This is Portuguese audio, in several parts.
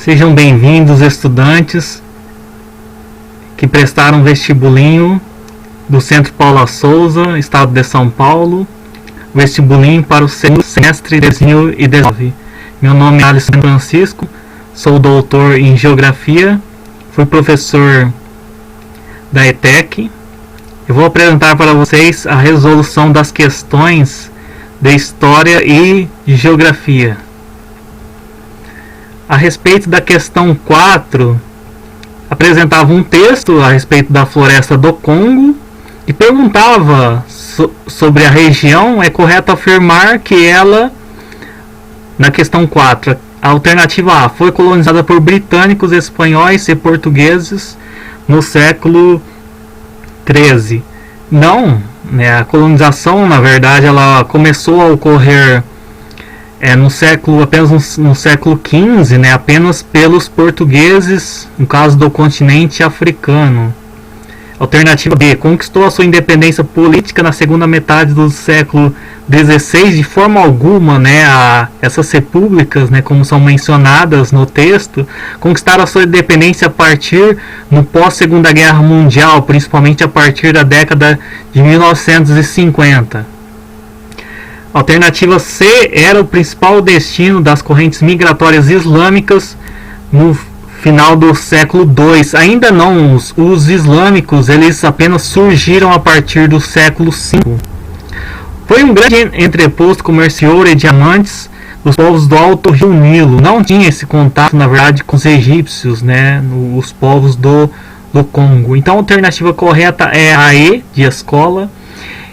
Sejam bem-vindos, estudantes que prestaram vestibulinho do Centro Paula Souza, Estado de São Paulo, vestibulinho para o segundo semestre de 2019. Meu nome é Alisson Francisco, sou doutor em Geografia, fui professor da ETEC. Eu vou apresentar para vocês a resolução das questões de História e de Geografia. A respeito da questão 4, apresentava um texto a respeito da floresta do Congo e perguntava sobre a região. É correto afirmar que ela, na questão 4, a alternativa A, foi colonizada por britânicos, espanhóis e portugueses no século XIII. Não, né, a colonização, na verdade, ela começou a ocorrer apenas no século XV, né, apenas pelos portugueses, no caso do continente africano. Alternativa B, conquistou a sua independência política na segunda metade do século XVI. De forma alguma, né, essas repúblicas, né, como são mencionadas no texto, conquistaram a sua independência a partir no pós-Segunda Guerra Mundial, principalmente a partir da década de 1950. Alternativa C, era o principal destino das correntes migratórias islâmicas no final do século II. Ainda não, os islâmicos, eles apenas surgiram a partir do século V. Foi um grande entreposto comercial de ouro e diamantes dos povos do Alto Rio Nilo. Não tinha esse contato, na verdade, com os egípcios, né, os povos do Congo. Então a alternativa correta é a E, de escola.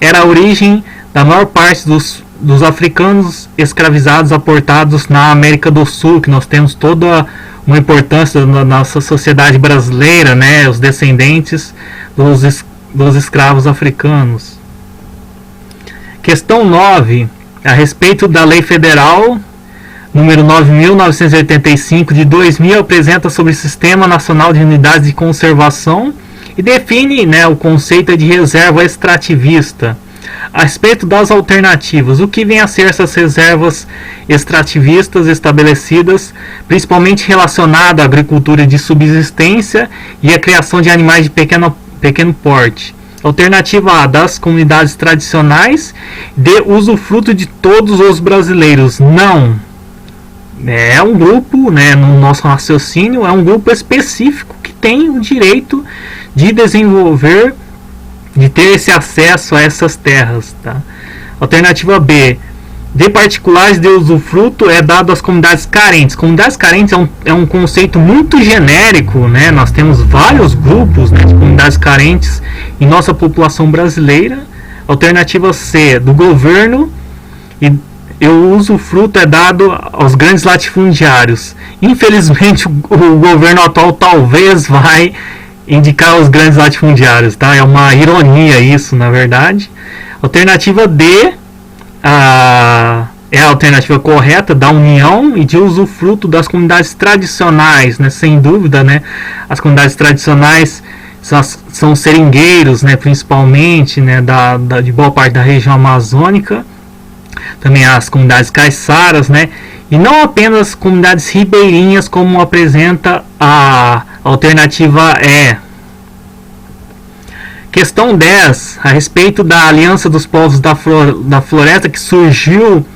Era a origem da maior parte dos africanos escravizados aportados na América do Sul, que nós temos toda uma importância na nossa sociedade brasileira, né, os descendentes dos escravos africanos. Questão 9, a respeito da Lei Federal número 9.985 de 2000, apresenta sobre o Sistema Nacional de Unidades de Conservação e define, né, o conceito de reserva extrativista. A respeito das alternativas, o que vem a ser essas reservas extrativistas estabelecidas, principalmente relacionada à agricultura de subsistência e à criação de animais de pequeno porte. Alternativa A, das comunidades tradicionais, de usufruto de todos os brasileiros. Não. É um grupo, né, no nosso raciocínio, é um grupo específico que tem o direito de desenvolver, de ter esse acesso a essas terras, tá? Alternativa B, de particulares de usufruto é dado às comunidades carentes. Comunidades carentes é um conceito muito genérico, né? Nós temos vários grupos, né, de comunidades carentes em nossa população brasileira. Alternativa C, do governo, e o usufruto é dado aos grandes latifundiários. Infelizmente o governo atual talvez vai indicar os grandes latifundiários, tá? É uma ironia isso, na verdade. Alternativa D é a alternativa correta, da união e de usufruto das comunidades tradicionais, né? Sem dúvida, né? As comunidades tradicionais são seringueiros, né? Principalmente, né? De boa parte da região amazônica. Também as comunidades caiçaras, né? E não apenas comunidades ribeirinhas, como apresenta a alternativa E. Questão 10, a respeito da Aliança dos Povos da Floresta, que surgiu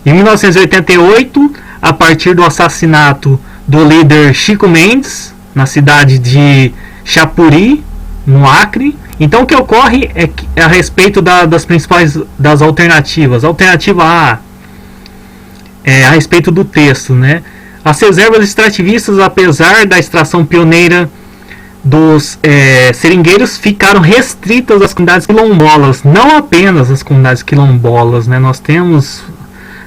em 1988, a partir do assassinato do líder Chico Mendes, na cidade de Chapuri, no Acre. Então o que ocorre é a respeito das principais das alternativas. Alternativa A, a respeito do texto, né? As reservas extrativistas, apesar da extração pioneira dos seringueiros, ficaram restritas às comunidades quilombolas, não apenas às comunidades quilombolas, né? Nós temos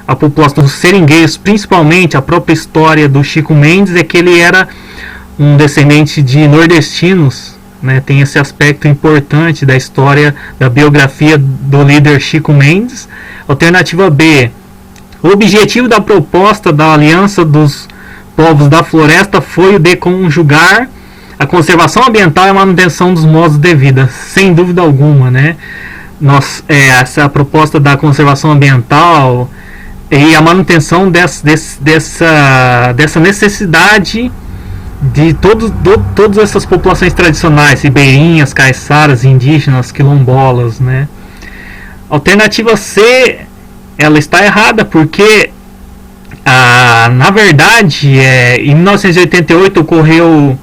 a população dos seringueiros, principalmente a própria história do Chico Mendes é que ele era um descendente de nordestinos, né? Tem esse aspecto importante da história, da biografia do líder Chico Mendes. Alternativa B, o objetivo da proposta da Aliança dos Povos da Floresta foi o de conjugar a conservação ambiental e a manutenção dos modos de vida, sem dúvida alguma, né? Essa proposta da conservação ambiental e a manutenção dessa necessidade de todas essas populações tradicionais, ribeirinhas, caiçaras, indígenas, quilombolas, né? Alternativa C, ela está errada, porque na verdade, em 1988 ocorreu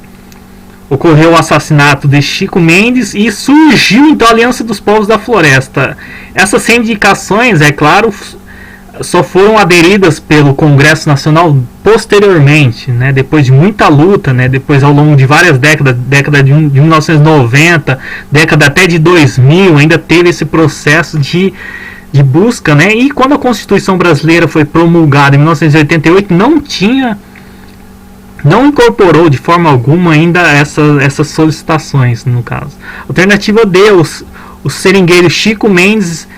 o assassinato de Chico Mendes e surgiu então a Aliança dos Povos da Floresta. Essas reivindicações, é claro, só foram aderidas pelo Congresso Nacional posteriormente, né, depois de muita luta, né, depois ao longo de várias década de 1990, década até de 2000, ainda teve esse processo de busca, né, e quando a Constituição Brasileira foi promulgada em 1988, não incorporou de forma alguma ainda essas solicitações, no caso. Alternativa D, o seringueiro Chico Mendes,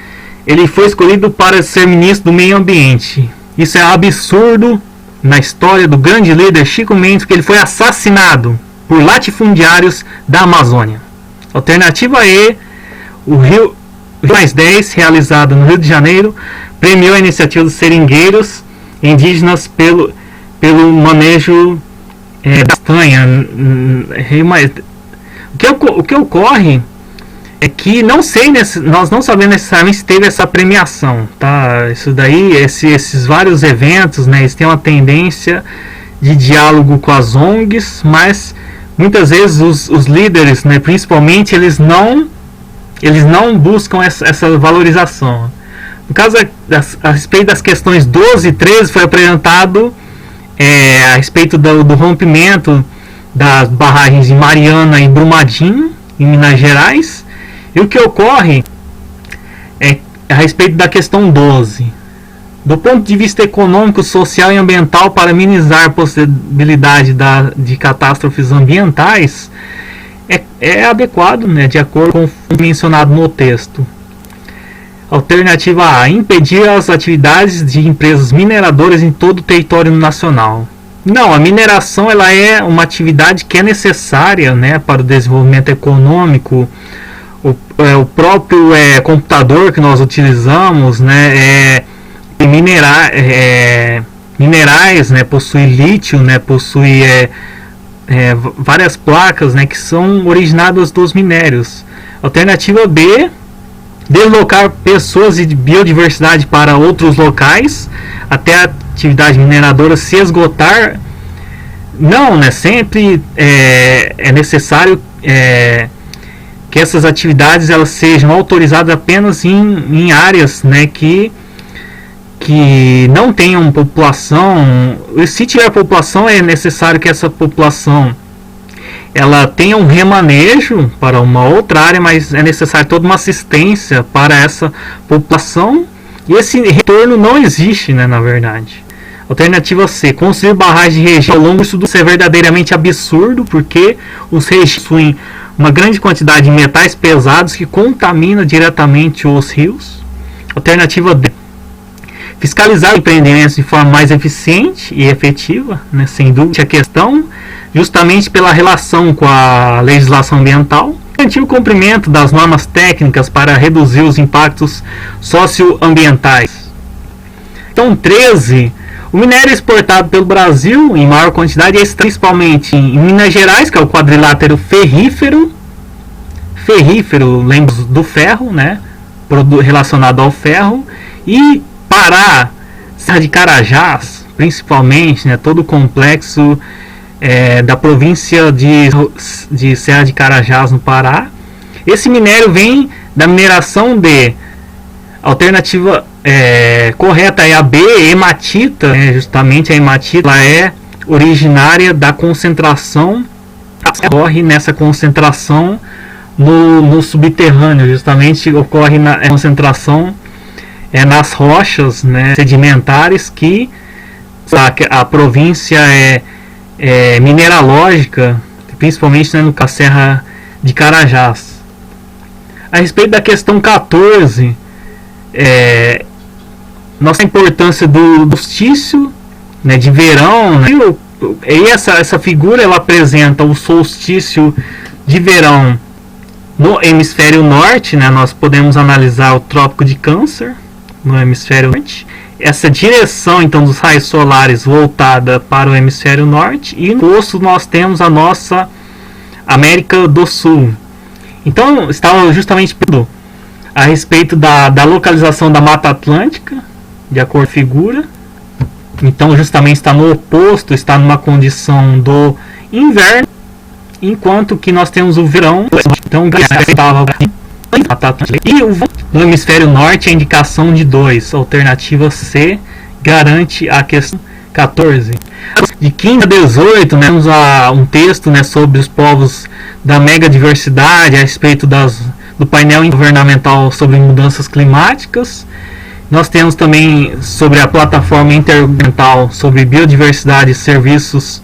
ele foi escolhido para ser ministro do Meio Ambiente. Isso é absurdo na história do grande líder Chico Mendes, porque ele foi assassinado por latifundiários da Amazônia. Alternativa E, o Rio +10, realizado no Rio de Janeiro, premiou a iniciativa dos seringueiros indígenas pelo manejo da castanha. O que ocorre é que nós não sabemos necessariamente se teve essa premiação, tá? Isso daí, esses vários eventos, né, eles têm uma tendência de diálogo com as ONGs, mas muitas vezes os líderes, né, principalmente, eles não buscam essa valorização. No caso, a respeito das questões 12 e 13, foi apresentado a respeito do rompimento das barragens de Mariana e Brumadinho, em Minas Gerais. E o que ocorre é a respeito da questão 12. Do ponto de vista econômico, social e ambiental, para minimizar a possibilidade de catástrofes ambientais, é adequado, né, de acordo com o mencionado no texto. Alternativa A, impedir as atividades de empresas mineradoras em todo o território nacional. Não, a mineração ela é uma atividade que é necessária, né, para o desenvolvimento econômico. O próprio computador que nós utilizamos, né, minerais, né, possui lítio, né, possui várias placas, né, que são originadas dos minérios. Alternativa B, deslocar pessoas e biodiversidade para outros locais até a atividade mineradora se esgotar. Não, né, sempre é necessário que essas atividades elas sejam autorizadas apenas em áreas, né, que não tenham população. E se tiver população, é necessário que essa população ela tenha um remanejo para uma outra área, mas é necessário toda uma assistência para essa população, e esse retorno não existe, né, na verdade. Alternativa C, construir barragens de regime ao longo disso é verdadeiramente absurdo, porque os regimes possuem uma grande quantidade de metais pesados que contamina diretamente os rios. Alternativa D, fiscalizar empreendimentos de forma mais eficiente e efetiva, né, sem dúvida a questão, justamente pela relação com a legislação ambiental, garantir o cumprimento das normas técnicas para reduzir os impactos socioambientais. Então, 13, o minério exportado pelo Brasil em maior quantidade é principalmente em Minas Gerais, que é o quadrilátero ferrífero, lembra do ferro, né, relacionado ao ferro, e Pará, Serra de Carajás, principalmente, né, todo o complexo da província de Serra de Carajás, no Pará. Esse minério vem da mineração de alternativa correta é a B, hematita, justamente a hematita ela é originária da concentração, ocorre nessa concentração no subterrâneo, justamente ocorre na concentração nas rochas, né, sedimentares que a província mineralógica, principalmente, né, no Serra de Carajás. A respeito da questão 14, nossa importância do solstício, né, de verão, né, e essa figura ela apresenta o solstício de verão no hemisfério norte, né, nós podemos analisar o Trópico de Câncer no hemisfério norte. essa direção então dos raios solares voltada para o hemisfério norte, e no oposto nós temos a nossa América do Sul. Então estava justamente a respeito da localização da Mata Atlântica, de acordo com a figura. Então justamente está no oposto, está numa condição do inverno, enquanto que nós temos o verão. Então estava e no hemisfério norte a indicação de 2, alternativa C, garante a questão 14. De 15 a 18, né, temos um texto, né, sobre os povos da megadiversidade, a respeito do painel governamental sobre mudanças climáticas. Nós temos também sobre a plataforma intergovernamental sobre biodiversidade e serviços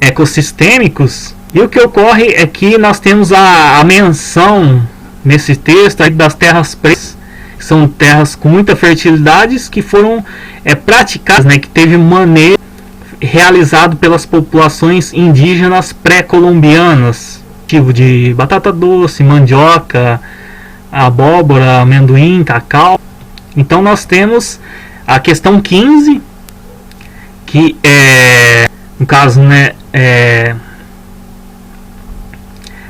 ecossistêmicos. E o que ocorre é que nós temos a menção nesse texto aí das terras pretas, que são terras com muita fertilidade, que foram praticadas, né, que teve manejo realizado pelas populações indígenas pré-colombianas, tipo de batata doce, mandioca, abóbora, amendoim, cacau. Então nós temos a questão 15, que no caso, né,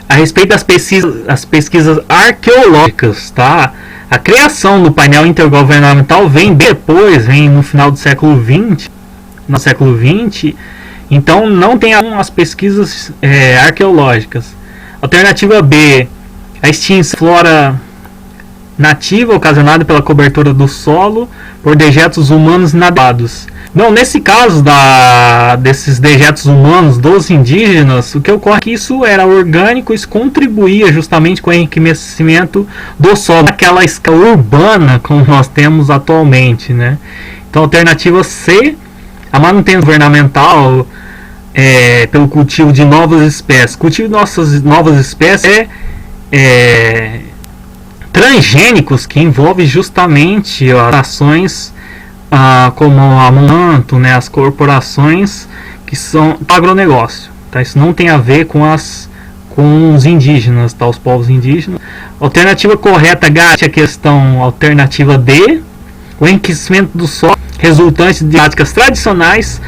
a respeito das pesquisas arqueológicas, tá? A criação do painel intergovernamental vem depois, vem no final do século XX, no século XX, então não tem as pesquisas arqueológicas. Alternativa B, a extinção da flora nativa ocasionada pela cobertura do solo por dejetos humanos inadequados. Não, nesse caso desses dejetos humanos dos indígenas, o que ocorre é que isso era orgânico, isso contribuía justamente com o enriquecimento do solo, naquela escala urbana como nós temos atualmente, né? Então, alternativa C, a manutenção governamental pelo cultivo de novas espécies. Cultivo de novas espécies transgênicos, que envolve justamente as ações como a Monsanto, né, as corporações que são agronegócio, tá? Isso não tem a ver com os indígenas, tá? Os povos indígenas. Alternativa correta garante a questão alternativa D, o enriquecimento do solo resultante de práticas tradicionais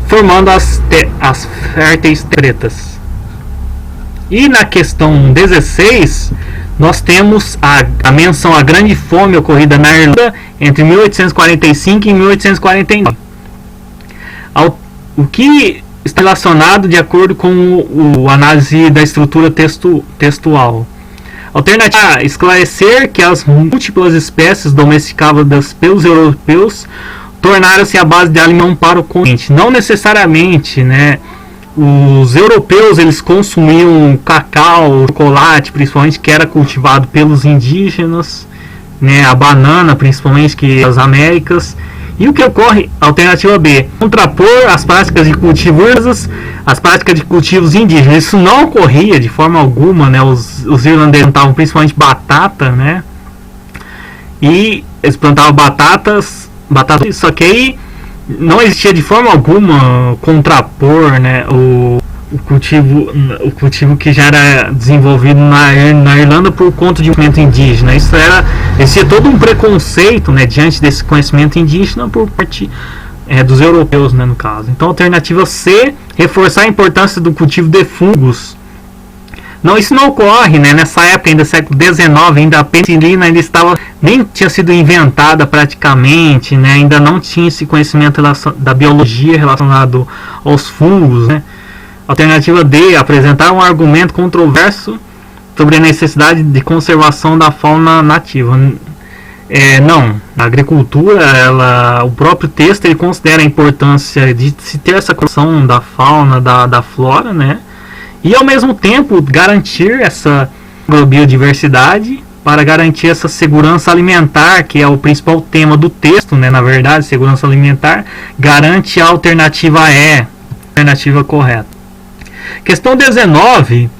formando as férteis pretas. E na questão 16 nós temos a menção à grande fome ocorrida na Irlanda entre 1845 e 1849. O que está relacionado de acordo com a análise da estrutura textual. Alternativa A, esclarecer que as múltiplas espécies domesticadas pelos europeus tornaram-se a base de alimento para o continente. Não necessariamente, né? Os europeus eles consumiam cacau, chocolate, principalmente, que era cultivado pelos indígenas, né, a banana, principalmente, que as Américas. E o que ocorre? Alternativa B, contrapor as práticas de cultivo às práticas de cultivos indígenas. Isso não ocorria de forma alguma, né? Os irlandeses plantavam principalmente batata, né? E eles plantavam batatas, só que aí não existia de forma alguma contrapor, né, o cultivo que já era desenvolvido na Irlanda por conta de um conhecimento indígena. Existia todo um preconceito, né, diante desse conhecimento indígena por parte dos europeus, né, no caso. Então, alternativa C, reforçar a importância do cultivo de fungos. Não, isso não ocorre, né? Nessa época, ainda século XIX, ainda a penicilina nem tinha sido inventada praticamente, né? Ainda não tinha esse conhecimento da biologia relacionado aos fungos, né? Alternativa D, apresentar um argumento controverso sobre a necessidade de conservação da fauna nativa. Não, a agricultura, o próprio texto ele considera a importância de se ter essa conservação da fauna, da flora, né? E ao mesmo tempo garantir essa biodiversidade para garantir essa segurança alimentar, que é o principal tema do texto, né? Na verdade, segurança alimentar garante a alternativa E, alternativa correta. Questão 19,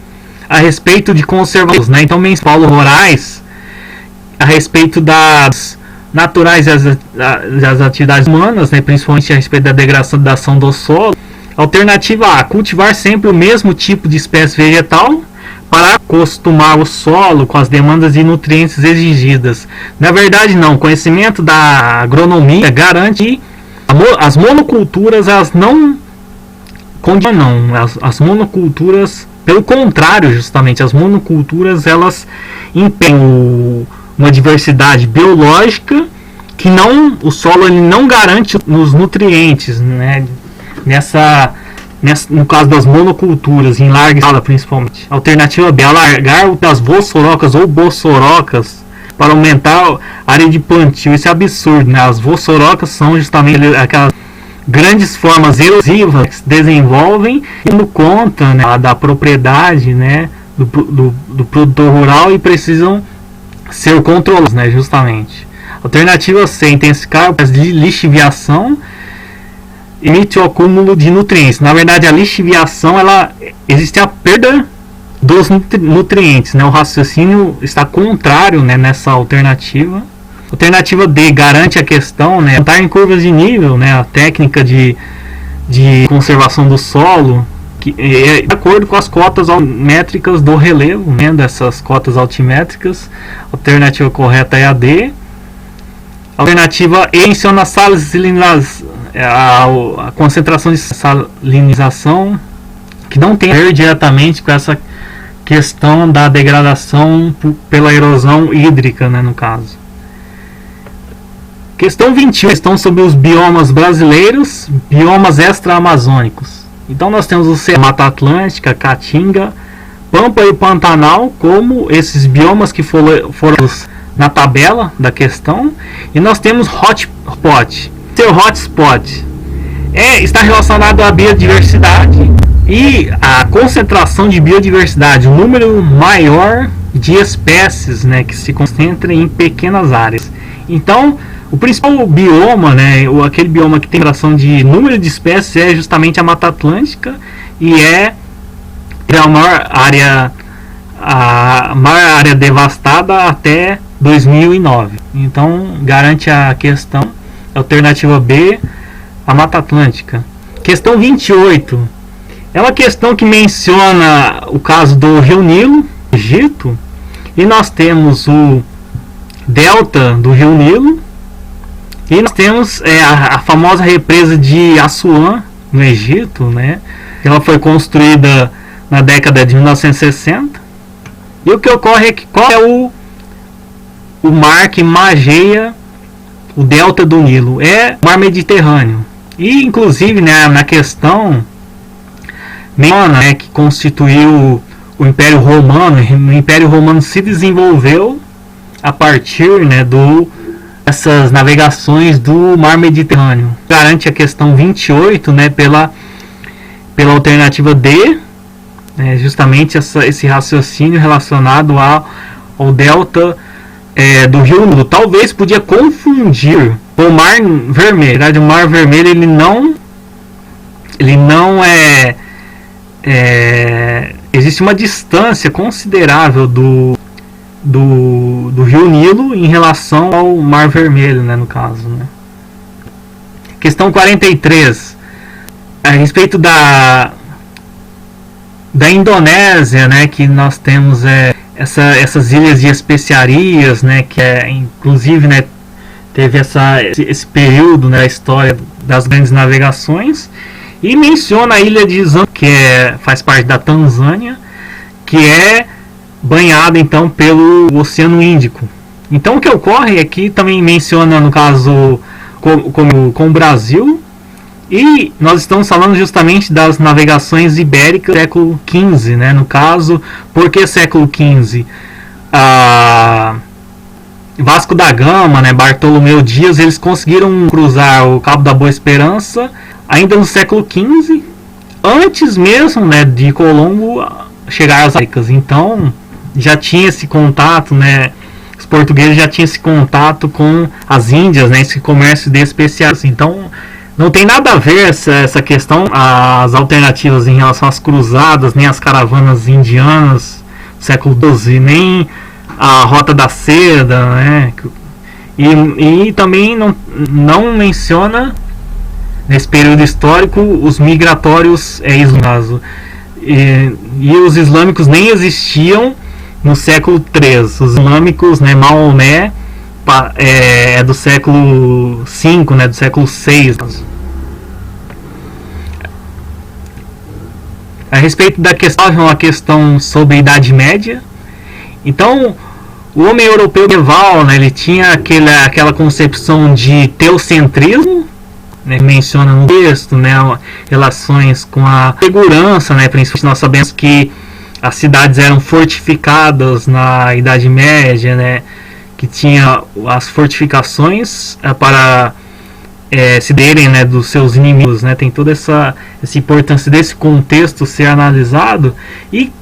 a respeito de conservação, né? Então, Paulo Moraes, a respeito das naturais das atividades humanas, né? Principalmente a respeito da degradação do solo. Alternativa A, cultivar sempre o mesmo tipo de espécie vegetal para acostumar o solo com as demandas de nutrientes exigidas. Na verdade, não. O conhecimento da agronomia garante que as monoculturas elas não condicionam. As monoculturas, pelo contrário, justamente, as monoculturas elas empenham uma diversidade biológica que o solo ele não garante os nutrientes, né? No caso das monoculturas, em larga escala principalmente. Alternativa B, alargar das vossorocas ou bossorocas para aumentar a área de plantio. Isso é absurdo, né? As vossorocas são justamente aquelas grandes formas erosivas que se desenvolvem tendo conta, né, da propriedade, né, do produtor rural e precisam ser controlados, né, justamente. Alternativa C, intensificar a lixiviação emite o acúmulo de nutrientes. Na verdade, a lixiviação, existe a perda dos nutrientes, né? O raciocínio está contrário, né, nessa alternativa. Alternativa D, garante a questão, né, montar em curvas de nível, né, a técnica de conservação do solo, que é de acordo com as cotas altimétricas do relevo, né, dessas cotas altimétricas. Alternativa correta é a D. Alternativa E, menciona a concentração de salinização, que não tem a ver diretamente com essa questão da degradação pela erosão hídrica, né, no caso. Questão 21, questão sobre os biomas brasileiros, biomas extra-amazônicos. Então nós temos o Mata Atlântica, Caatinga, Pampa e Pantanal como esses biomas que foram na tabela da questão. E nós temos hotspot. Seu hotspot está relacionado à biodiversidade e a concentração de biodiversidade, um número maior de espécies, né, que se concentram em pequenas áreas. Então, o principal bioma, né, aquele bioma que tem relação de número de espécies é justamente a Mata Atlântica e é a maior área devastada até 2009. Então, garante a questão. Alternativa B, a Mata Atlântica. Questão 28. É uma questão que menciona o caso do Rio Nilo, Egito. E nós temos o delta do Rio Nilo. E nós temos a famosa represa de Assuã, no Egito, né? Ela foi construída na década de 1960. E o que ocorre é que qual é o mar que margeia o delta do Nilo? É o mar Mediterrâneo. E inclusive, né, na questão menciona, né, que constituiu o Império Romano. O Império Romano se desenvolveu a partir, né, dessas navegações do mar Mediterrâneo. Garante a questão 28, né, pela alternativa D, né, justamente esse raciocínio relacionado ao delta do Rio Nilo. Talvez podia confundir com o Mar Vermelho. Na verdade, o Mar Vermelho ele não existe uma distância considerável do Rio Nilo em relação ao Mar Vermelho, né, no caso, né. Questão 43, a respeito da Indonésia, né, que nós temos essas ilhas de especiarias, né, que inclusive, né, teve esse período na, né, história das grandes navegações, e menciona a ilha de Zambique, que faz parte da Tanzânia, que é banhada então pelo Oceano Índico. Então o que ocorre aqui também menciona, no caso, com o Brasil, e nós estamos falando justamente das navegações ibéricas do século XV, né, no caso. Por que século XV? Vasco da Gama, né, Bartolomeu Dias, eles conseguiram cruzar o Cabo da Boa Esperança ainda no século XV, antes mesmo, né, de Colombo chegar às Américas. Então já tinha esse contato, né, os portugueses já tinham esse contato com as Índias, né, esse comércio de especiarias. Então não tem nada a ver essa questão, as alternativas em relação às cruzadas, nem as caravanas indianas do século XII, nem a Rota da Seda, né? E também não menciona, nesse período histórico, os migratórios islâmicos. e os islâmicos nem existiam no século III. Os islâmicos, né, Maomé é do século V, né, do século VI. A respeito da questão, é uma questão sobre a Idade Média. Então, o homem europeu medieval, né, ele tinha aquela concepção de teocentrismo, né, que menciona no texto, né, relações com a segurança, né, principalmente nós sabemos que as cidades eram fortificadas na Idade Média, né, que tinha as fortificações para se derem, né, dos seus inimigos, né, tem toda essa importância desse contexto ser analisado e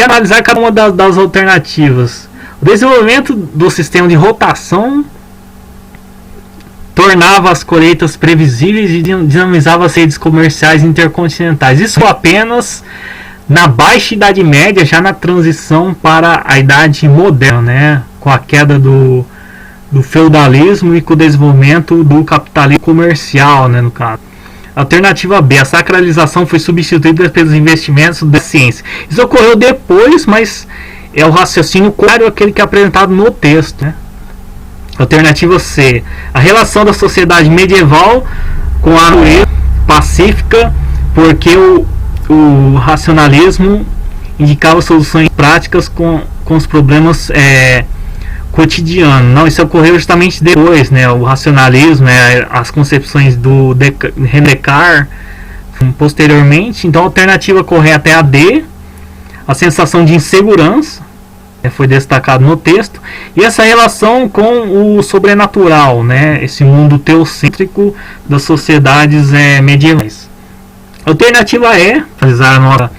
analisar cada uma das alternativas. O desenvolvimento do sistema de rotação tornava as colheitas previsíveis e dinamizava as redes comerciais intercontinentais. Isso apenas na Baixa Idade Média, já na transição para a Idade Moderna, né, com a queda do feudalismo e com o desenvolvimento do capitalismo comercial, né, no caso. Alternativa B, a sacralização foi substituída pelos investimentos da ciência. Isso ocorreu depois, mas é o raciocínio contrário àquele que é apresentado no texto, né? Alternativa C, a relação da sociedade medieval com a natureza pacífica, porque o racionalismo indicava soluções práticas com os problemas cotidianos. Não, isso ocorreu justamente depois, né? O racionalismo, né? As concepções do Descartes posteriormente. Então a alternativa correta é a D, a sensação de insegurança, foi destacado no texto, e essa relação com o sobrenatural, né? Esse mundo teocêntrico das sociedades medievais. Alternativa E, finalizar a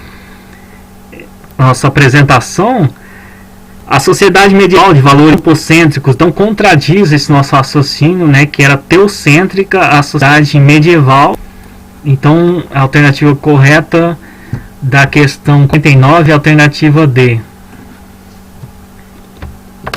nossa apresentação, a sociedade medieval de valores hipocêntricos, então contradiz esse nosso raciocínio, né, que era teocêntrica a sociedade medieval. Então a alternativa correta da questão 59 é a alternativa D.